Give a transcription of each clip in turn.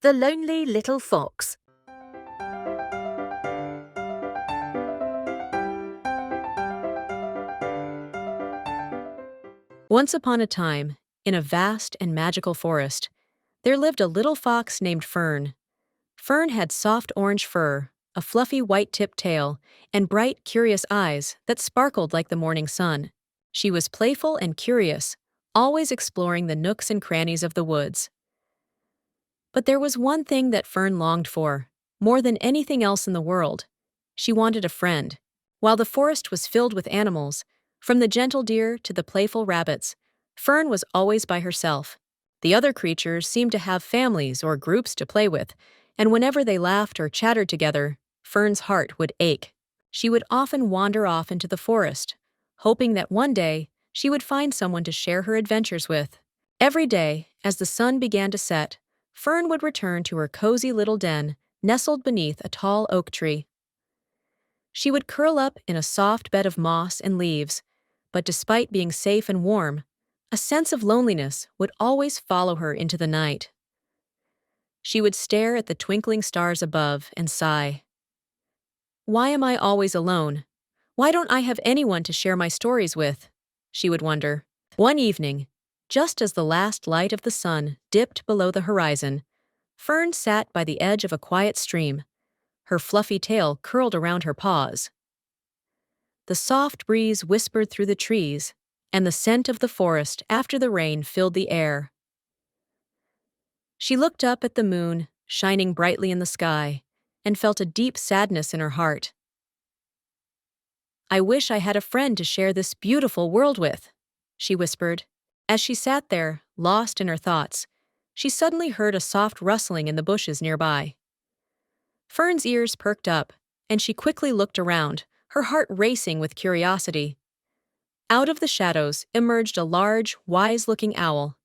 The Lonely Little Fox. Once upon a time, in a vast and magical forest, there lived a little fox named Fern. Fern had soft orange fur, a fluffy white-tipped tail, and bright, curious eyes that sparkled like the morning sun. She was playful and curious, always exploring the nooks and crannies of the woods. But there was one thing that Fern longed for, more than anything else in the world. She wanted a friend. While the forest was filled with animals, from the gentle deer to the playful rabbits, Fern was always by herself. The other creatures seemed to have families or groups to play with, and whenever they laughed or chattered together, Fern's heart would ache. She would often wander off into the forest, hoping that one day she would find someone to share her adventures with. Every day, as the sun began to set, Fern would return to her cozy little den, nestled beneath a tall oak tree. She would curl up in a soft bed of moss and leaves, but despite being safe and warm, a sense of loneliness would always follow her into the night. She would stare at the twinkling stars above and sigh. "Why am I always alone? Why don't I have anyone to share my stories with?" she would wonder. One evening, just as the last light of the sun dipped below the horizon, Fern sat by the edge of a quiet stream, her fluffy tail curled around her paws. The soft breeze whispered through the trees, and the scent of the forest after the rain filled the air. She looked up at the moon, shining brightly in the sky, and felt a deep sadness in her heart. "I wish I had a friend to share this beautiful world with," she whispered. As she sat there, lost in her thoughts, she suddenly heard a soft rustling in the bushes nearby. Fern's ears perked up, and she quickly looked around, her heart racing with curiosity. Out of the shadows emerged a large, wise-looking owl.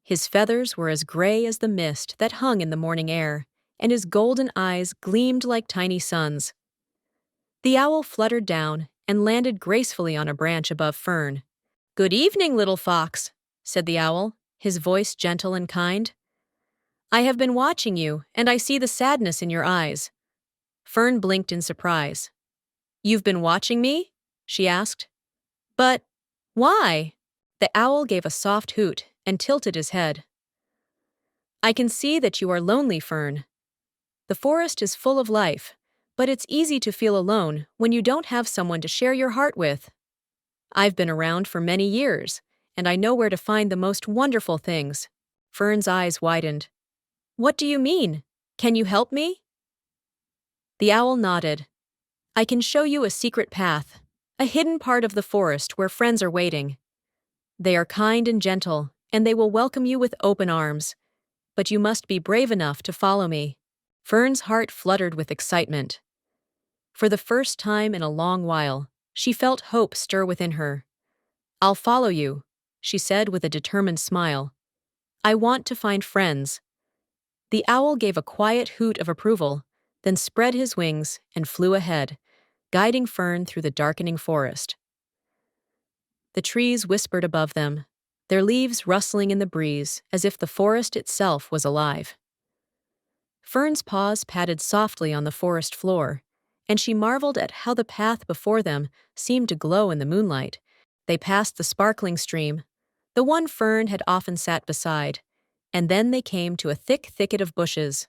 His feathers were as gray as the mist that hung in the morning air, and his golden eyes gleamed like tiny suns. The owl fluttered down and landed gracefully on a branch above Fern. "Good evening, little fox," said the owl, his voice gentle and kind. "I have been watching you, and I see the sadness in your eyes." Fern blinked in surprise. "You've been watching me?" she asked. "But why?" The owl gave a soft hoot and tilted his head. "I can see that you are lonely, Fern. The forest is full of life, but it's easy to feel alone when you don't have someone to share your heart with. I've been around for many years, and I know where to find the most wonderful things." Fern's eyes widened. "What do you mean? Can you help me?" The owl nodded. "I can show you a secret path, a hidden part of the forest where friends are waiting. They are kind and gentle, and they will welcome you with open arms. But you must be brave enough to follow me." Fern's heart fluttered with excitement. For the first time in a long while, she felt hope stir within her. "I'll follow you," she said with a determined smile. "I want to find friends." The owl gave a quiet hoot of approval, then spread his wings and flew ahead, guiding Fern through the darkening forest. The trees whispered above them, their leaves rustling in the breeze as if the forest itself was alive. Fern's paws patted softly on the forest floor, and she marveled at how the path before them seemed to glow in the moonlight. They passed the sparkling stream, the one Fern had often sat beside, and then they came to a thick thicket of bushes.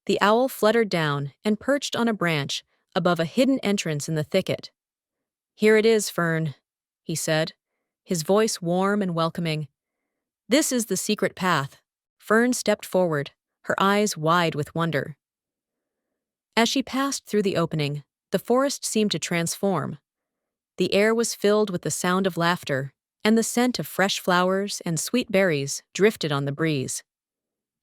The owl fluttered down and perched on a branch above a hidden entrance in the thicket. "Here it is, Fern," he said, his voice warm and welcoming. "This is the secret path." Fern stepped forward, her eyes wide with wonder. As she passed through the opening, the forest seemed to transform. The air was filled with the sound of laughter, and the scent of fresh flowers and sweet berries drifted on the breeze.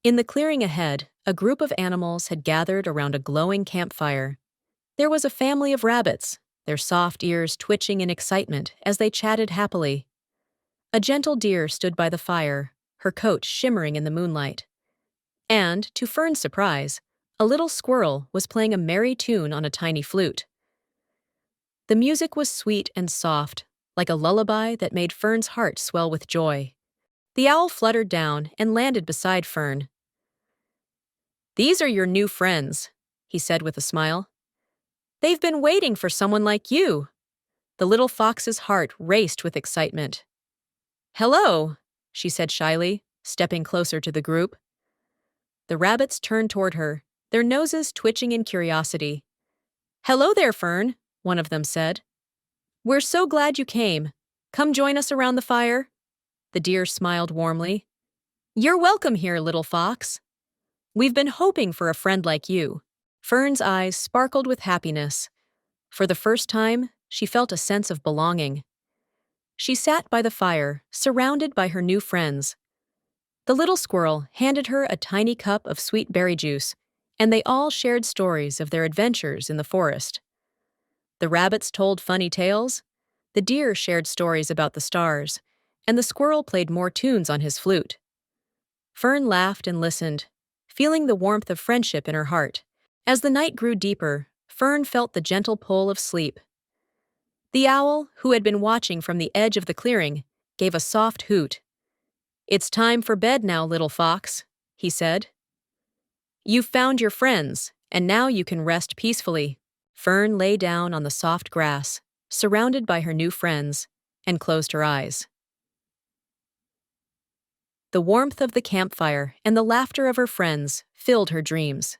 In the clearing ahead, a group of animals had gathered around a glowing campfire. There was a family of rabbits, their soft ears twitching in excitement as they chatted happily. A gentle deer stood by the fire, her coat shimmering in the moonlight. And, to Fern's surprise, a little squirrel was playing a merry tune on a tiny flute. The music was sweet and soft, like a lullaby that made Fern's heart swell with joy. The owl fluttered down and landed beside Fern. "These are your new friends," he said with a smile. "They've been waiting for someone like you." The little fox's heart raced with excitement. "Hello," she said shyly, stepping closer to the group. The rabbits turned toward her, their noses twitching in curiosity. "Hello there, Fern," one of them said. "We're so glad you came. Come join us around the fire." The deer smiled warmly. "You're welcome here, little fox. We've been hoping for a friend like you." Fern's eyes sparkled with happiness. For the first time, she felt a sense of belonging. She sat by the fire, surrounded by her new friends. The little squirrel handed her a tiny cup of sweet berry juice, and they all shared stories of their adventures in the forest. The rabbits told funny tales, the deer shared stories about the stars, and the squirrel played more tunes on his flute. Fern laughed and listened, feeling the warmth of friendship in her heart. As the night grew deeper, Fern felt the gentle pull of sleep. The owl, who had been watching from the edge of the clearing, gave a soft hoot. "It's time for bed now, little fox," he said. "You've found your friends, and now you can rest peacefully." Fern lay down on the soft grass, surrounded by her new friends, and closed her eyes. The warmth of the campfire and the laughter of her friends filled her dreams.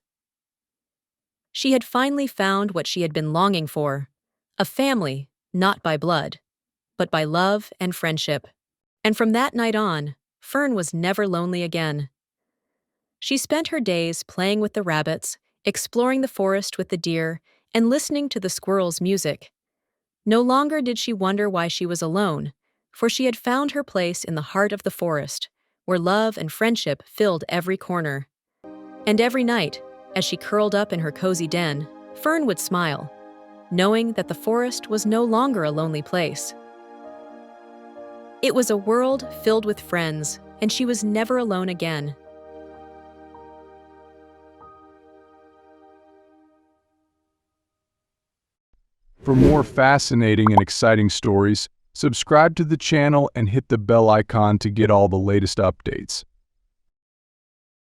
She had finally found what she had been longing for, a family, not by blood, but by love and friendship. And from that night on, Fern was never lonely again. She spent her days playing with the rabbits, exploring the forest with the deer, and listening to the squirrels' music. No longer did she wonder why she was alone, for she had found her place in the heart of the forest, where love and friendship filled every corner. And every night, as she curled up in her cozy den, Fern would smile, knowing that the forest was no longer a lonely place. It was a world filled with friends, and she was never alone again. For more fascinating and exciting stories, subscribe to the channel and hit the bell icon to get all the latest updates.